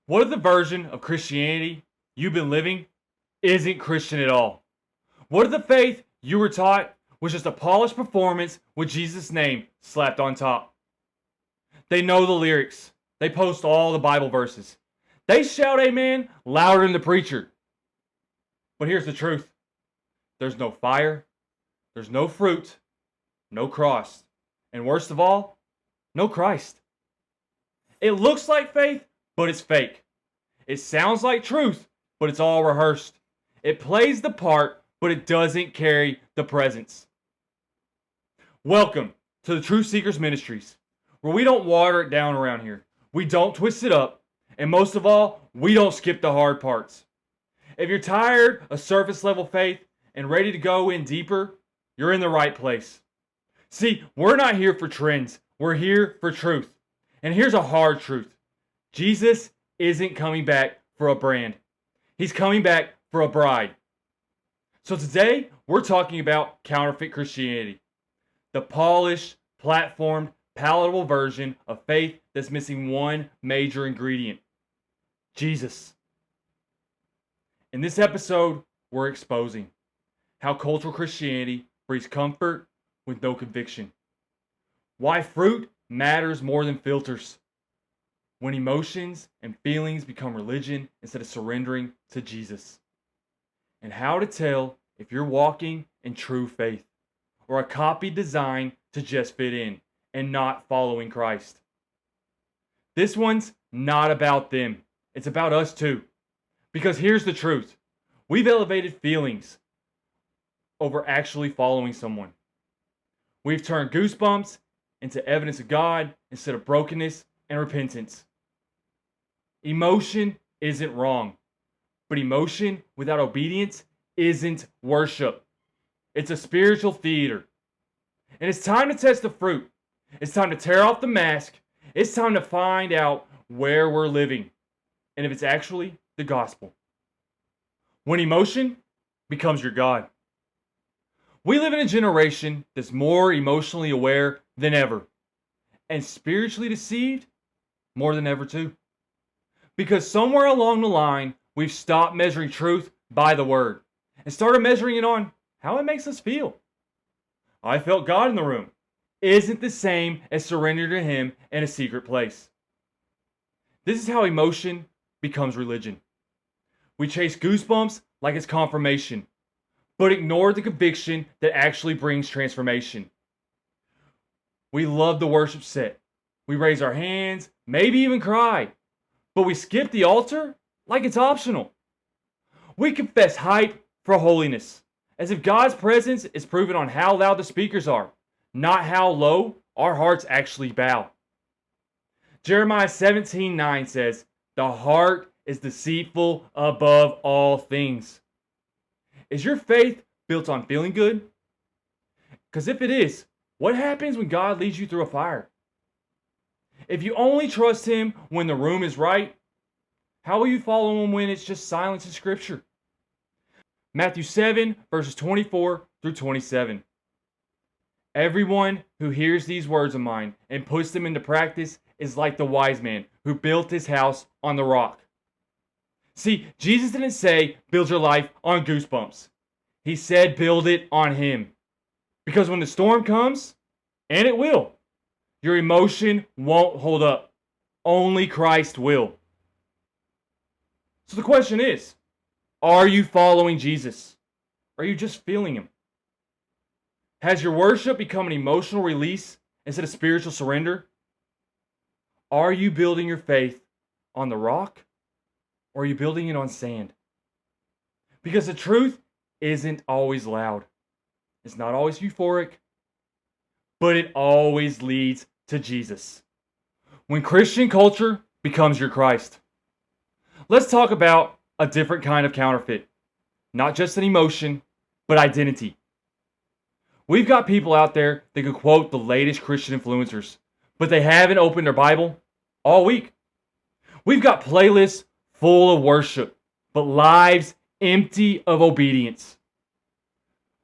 What if the version of Christianity you've been living isn't Christian at all? What if the faith you were taught was just a polished performance with Jesus' name slapped on top? They know the lyrics. They post all the Bible verses. They shout amen louder than the preacher. But here's the truth. There's no fire. There's no fruit. No cross. And worst of all, no Christ. It looks like faith, but it's fake. It sounds like truth, but it's all rehearsed. It plays the part, but it doesn't carry the presence. Welcome to the Truth Seekers Ministries, where we don't water it down around here. We don't twist it up. And most of all, we don't skip the hard parts. If you're tired of surface level faith and ready to go in deeper, you're in the right place. See, we're not here for trends. We're here for truth. And here's a hard truth. Jesus isn't coming back for a brand. He's coming back for a bride. So today, we're talking about counterfeit Christianity. The polished, platformed, palatable version of faith that's missing one major ingredient. Jesus. In this episode, we're exposing how cultural Christianity breeds comfort with no conviction. Why fruit matters more than filters. When emotions and feelings become religion instead of surrendering to Jesus. And how to tell if you're walking in true faith or a copy designed to just fit in and not following Christ. This one's not about them. It's about us too. Because here's the truth. We've elevated feelings over actually following someone. We've turned goosebumps into evidence of God instead of brokenness and repentance. Emotion isn't wrong, but emotion without obedience isn't worship. It's a spiritual theater. And it's time to test the fruit. It's time to tear off the mask. It's time to find out where we're living and if it's actually the gospel. When emotion becomes your God. We live in a generation that's more emotionally aware than ever and spiritually deceived more than ever too. Because somewhere along the line, we've stopped measuring truth by the word and started measuring it on how it makes us feel. I felt God in the room isn't the same as surrender to Him in a secret place. This is how emotion becomes religion. We chase goosebumps like it's confirmation, but ignore the conviction that actually brings transformation. We love the worship set. We raise our hands, maybe even cry, but we skip the altar like it's optional. We confess hype for holiness, as if God's presence is proven on how loud the speakers are, not how low our hearts actually bow. Jeremiah 17:9 says, "The heart is deceitful above all things." Is your faith built on feeling good? Because if it is, what happens when God leads you through a fire? If you only trust Him when the room is right, how will you follow Him when it's just silence in Scripture? Matthew 7, verses 24 through 27. Everyone who hears these words of mine and puts them into practice is like the wise man who built his house on the rock. See, Jesus didn't say, build your life on goosebumps. He said, build it on Him. Because when the storm comes, and it will, your emotion won't hold up. Only Christ will. So the question is, are you following Jesus? Or are you just feeling Him? Has your worship become an emotional release instead of spiritual surrender? Are you building your faith on the rock? Or are you building it on sand? Because the truth isn't always loud. It's not always euphoric. But it always leads to Jesus. When Christian culture becomes your Christ. Let's talk about a different kind of counterfeit. Not just an emotion, but identity. We've got people out there that can quote the latest Christian influencers, but they haven't opened their Bible all week. We've got playlists full of worship, but lives empty of obedience.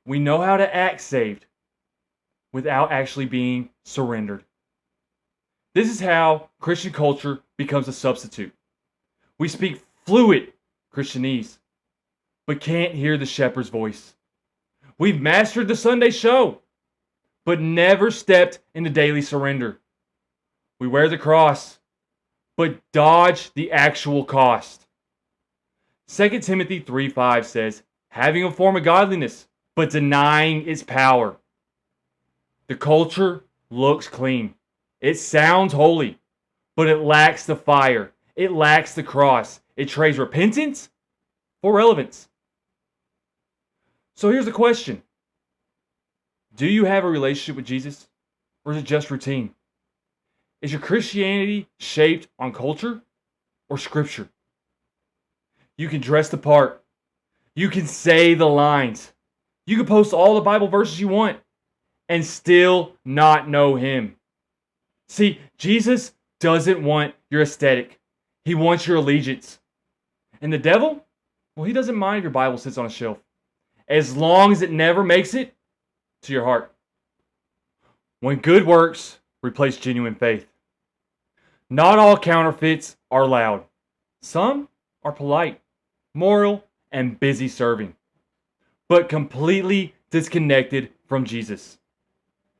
We know how to act saved without actually being surrendered. This is how Christian culture becomes a substitute. We speak fluid Christianese, but can't hear the shepherd's voice. We've mastered the Sunday show, but never stepped into daily surrender. We wear the cross, but dodge the actual cost. 2 Timothy 3:5 says, having a form of godliness, but denying its power. The culture looks clean. It sounds holy, but it lacks the fire. It lacks the cross. It trades repentance for relevance. So here's the question. Do you have a relationship with Jesus, or is it just routine? Is your Christianity shaped on culture or scripture? You can dress the part. You can say the lines. You can post all the Bible verses you want and still not know him. See, Jesus doesn't want your aesthetic. He wants your allegiance. And the devil, well, he doesn't mind if your Bible sits on a shelf, as long as it never makes it to your heart. When good works replace genuine faith. Not all counterfeits are loud. Some are polite, moral, and busy serving, but completely disconnected from Jesus.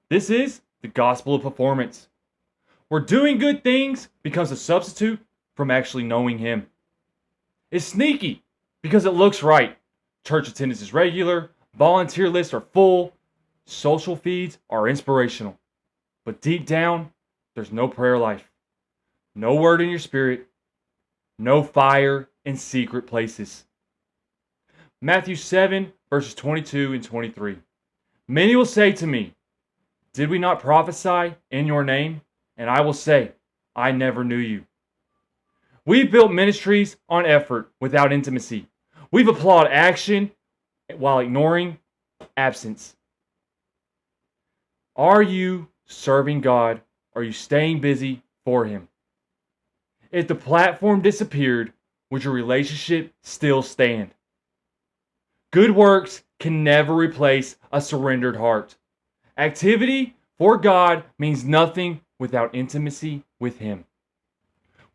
This is the gospel of performance, where doing good things becomes a substitute from actually knowing him. It's sneaky because it looks right. Church attendance is regular, volunteer lists are full, social feeds are inspirational. But deep down, there's no prayer life, no word in your spirit, no fire in secret places. Matthew 7, verses 22 and 23. Many will say to me, did we not prophesy in your name? And I will say, I never knew you. We've built ministries on effort without intimacy. We've applauded action while ignoring absence. Are you serving God? Or are you staying busy for him? If the platform disappeared, would your relationship still stand? Good works can never replace a surrendered heart. Activity for God means nothing without intimacy with him.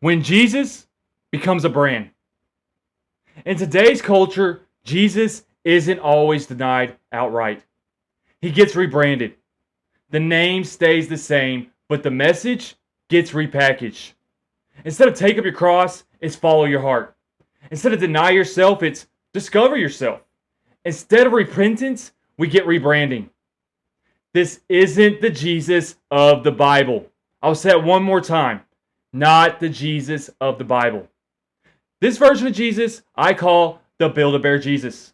When Jesus becomes a brand. In today's culture, Jesus isn't always denied outright. He gets rebranded. The name stays the same, but the message gets repackaged. Instead of take up your cross, it's follow your heart. Instead of deny yourself, it's discover yourself. Instead of repentance, we get rebranding. This isn't the Jesus of the Bible. I'll say it one more time. Not the Jesus of the Bible. This version of Jesus I call the Build-A-Bear Jesus.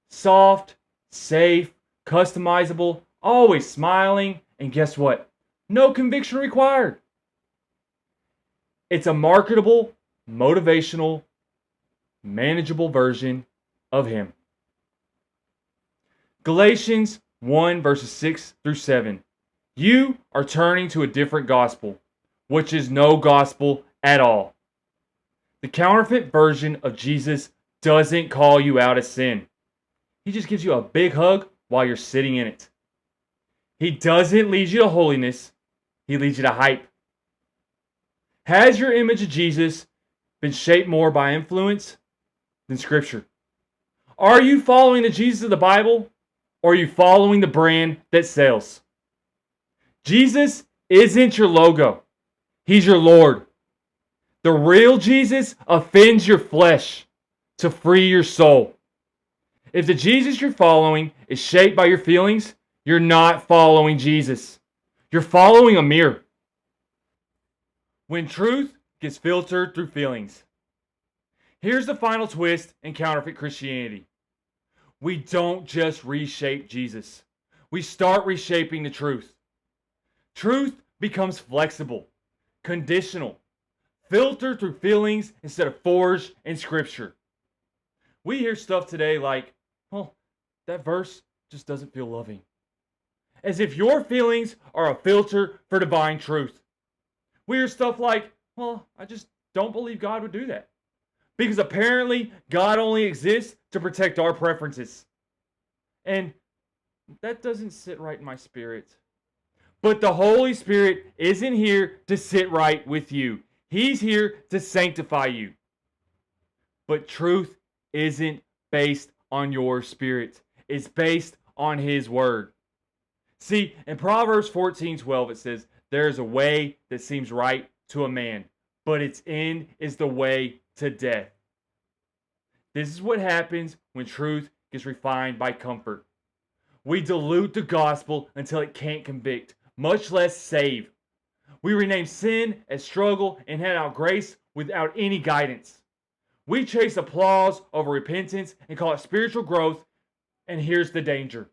Soft, safe, customizable, always smiling, and guess what? No conviction required. It's a marketable, motivational, manageable version of him. Galatians 1 verses 6 through 7. You are turning to a different gospel, which is no gospel at all. The counterfeit version of Jesus doesn't call you out of sin. He just gives you a big hug while you're sitting in it. He doesn't lead you to holiness. He leads you to hype. Has your image of Jesus been shaped more by influence than Scripture? Are you following the Jesus of the Bible, or are you following the brand that sells? Jesus isn't your logo. He's your Lord. The real Jesus offends your flesh to free your soul. If the Jesus you're following is shaped by your feelings, you're not following Jesus. You're following a mirror. When truth gets filtered through feelings. Here's the final twist in counterfeit Christianity. We don't just reshape Jesus. We start reshaping the truth. Truth becomes flexible, conditional, filtered through feelings instead of forged in Scripture. We hear stuff today like, well, that verse just doesn't feel loving. As if your feelings are a filter for divine truth. We hear stuff like, well, I just don't believe God would do that. Because apparently God only exists to protect our preferences. And that doesn't sit right in my spirit. But the Holy Spirit isn't here to sit right with you. He's here to sanctify you. But truth isn't based on your spirit. It's based on His Word. See, in Proverbs 14:12 it says, there is a way that seems right to a man, but its end is the way to death. This is what happens when truth gets refined by comfort. We dilute the gospel until it can't convict, much less save. We rename sin as struggle and hand out grace without any guidance. We chase applause over repentance and call it spiritual growth, and here's the danger.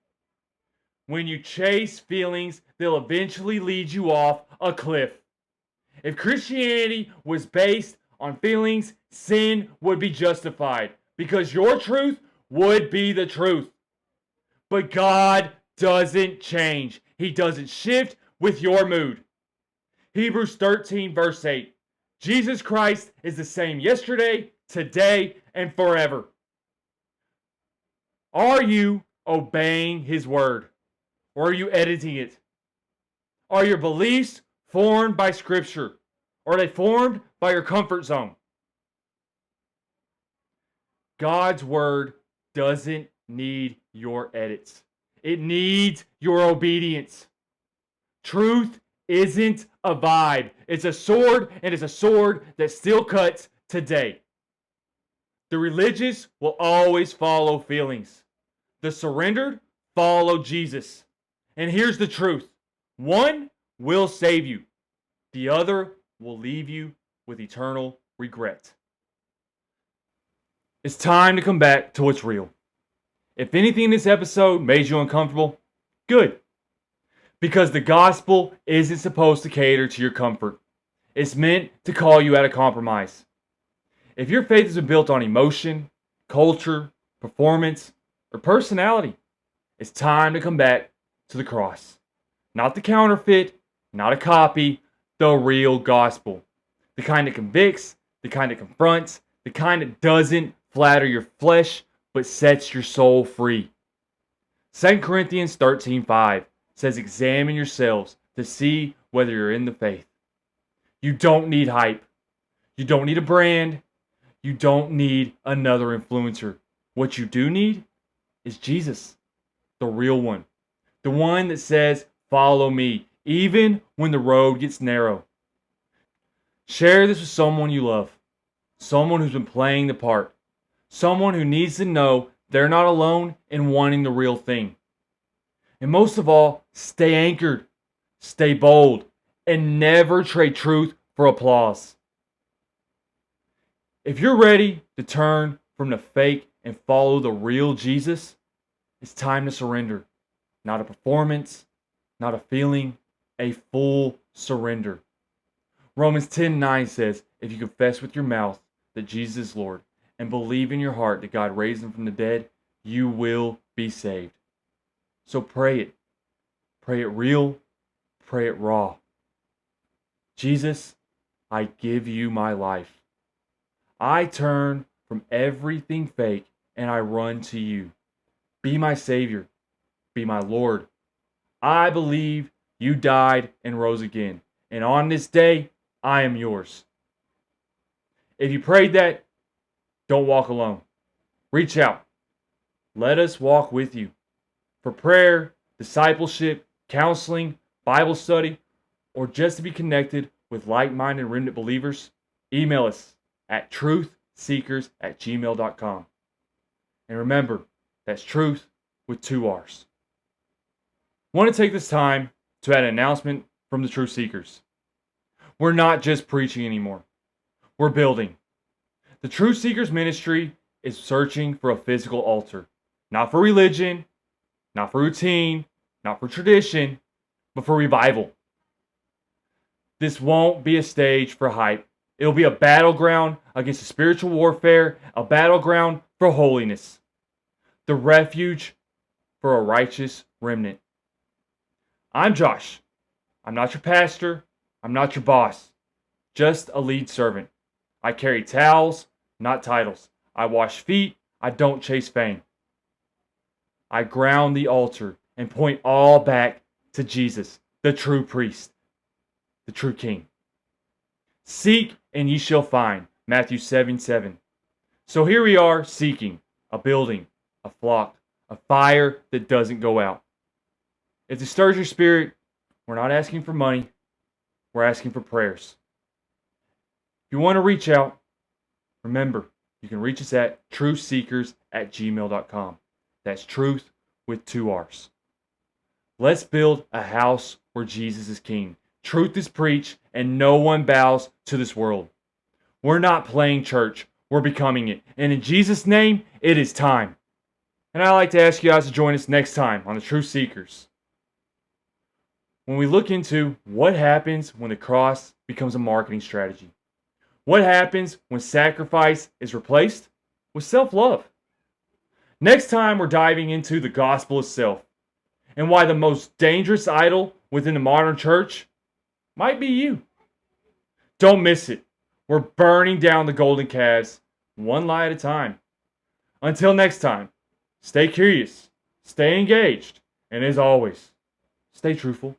When you chase feelings, they'll eventually lead you off a cliff. If Christianity was based on feelings, sin would be justified because your truth would be the truth. But God doesn't change. He doesn't shift with your mood. Hebrews 13 verse 8. Jesus Christ is the same yesterday, today, and forever. Are you obeying His Word? Or are you editing it? Are your beliefs formed by Scripture? Or are they formed by your comfort zone? God's Word doesn't need your edits. It needs your obedience. Truth isn't a vibe. It's a sword, and it's a sword that still cuts today. The religious will always follow feelings. The surrendered follow Jesus. And here's the truth. One will save you. The other will leave you with eternal regret. It's time to come back to what's real. If anything in this episode made you uncomfortable, good. Because the gospel isn't supposed to cater to your comfort. It's meant to call you out of compromise. If your faith has been built on emotion, culture, performance, or personality, it's time to come back to the cross. Not the counterfeit, not a copy, the real gospel. The kind that convicts, the kind that confronts, the kind that doesn't flatter your flesh, but sets your soul free. 2 Corinthians 13:5 says, examine yourselves to see whether you're in the faith. You don't need hype. You don't need a brand. You don't need another influencer. What you do need is Jesus, the real one. The one that says, follow me, even when the road gets narrow. Share this with someone you love. Someone who's been playing the part. Someone who needs to know they're not alone in wanting the real thing. And most of all, stay anchored, stay bold, and never trade truth for applause. If you're ready to turn from the fake and follow the real Jesus, it's time to surrender. Not a performance, not a feeling, a full surrender. Romans 10:9 says, if you confess with your mouth that Jesus is Lord and believe in your heart that God raised him from the dead, you will be saved. So pray it. Pray it real. Pray it raw. Jesus, I give you my life. I turn from everything fake and I run to you. Be my Savior. Be my Lord. I believe you died and rose again. And on this day, I am yours. If you prayed that, don't walk alone. Reach out. Let us walk with you. For prayer, discipleship, counseling, Bible study, or just to be connected with like-minded remnant believers, email us at trruthseekers@gmail.com. And remember, that's truth with 2 R's. I want to take this time to add an announcement from the Truth Seekers. We're not just preaching anymore. We're building. The Truth Seekers ministry is searching for a physical altar. Not for religion, not for routine, not for tradition, but for revival. This won't be a stage for hype. It'll be a battleground against the spiritual warfare, a battleground for holiness. The refuge for a righteous remnant. I'm Josh. I'm not your pastor. I'm not your boss. Just a lead servant. I carry towels, not titles. I wash feet. I don't chase fame. I ground the altar and point all back to Jesus, the true priest, the true king. Seek and ye shall find, Matthew 7:7. So here we are seeking a building, a flock, a fire that doesn't go out. If it stirs your spirit, we're not asking for money, we're asking for prayers. If you want to reach out, remember, you can reach us at trruthseekers@gmail.com. That's truth with 2 R's. Let's build a house where Jesus is king. Truth is preached and no one bows to this world. We're not playing church, we're becoming it. And in Jesus' name, it is time. And I'd like to ask you guys to join us next time on the Truth Seekers, when we look into what happens when the cross becomes a marketing strategy. What happens when sacrifice is replaced with self-love? Next time, we're diving into the gospel itself and why the most dangerous idol within the modern church might be you. Don't miss it. We're burning down the golden calves one lie at a time. Until next time, stay curious, stay engaged, and as always, stay truthful.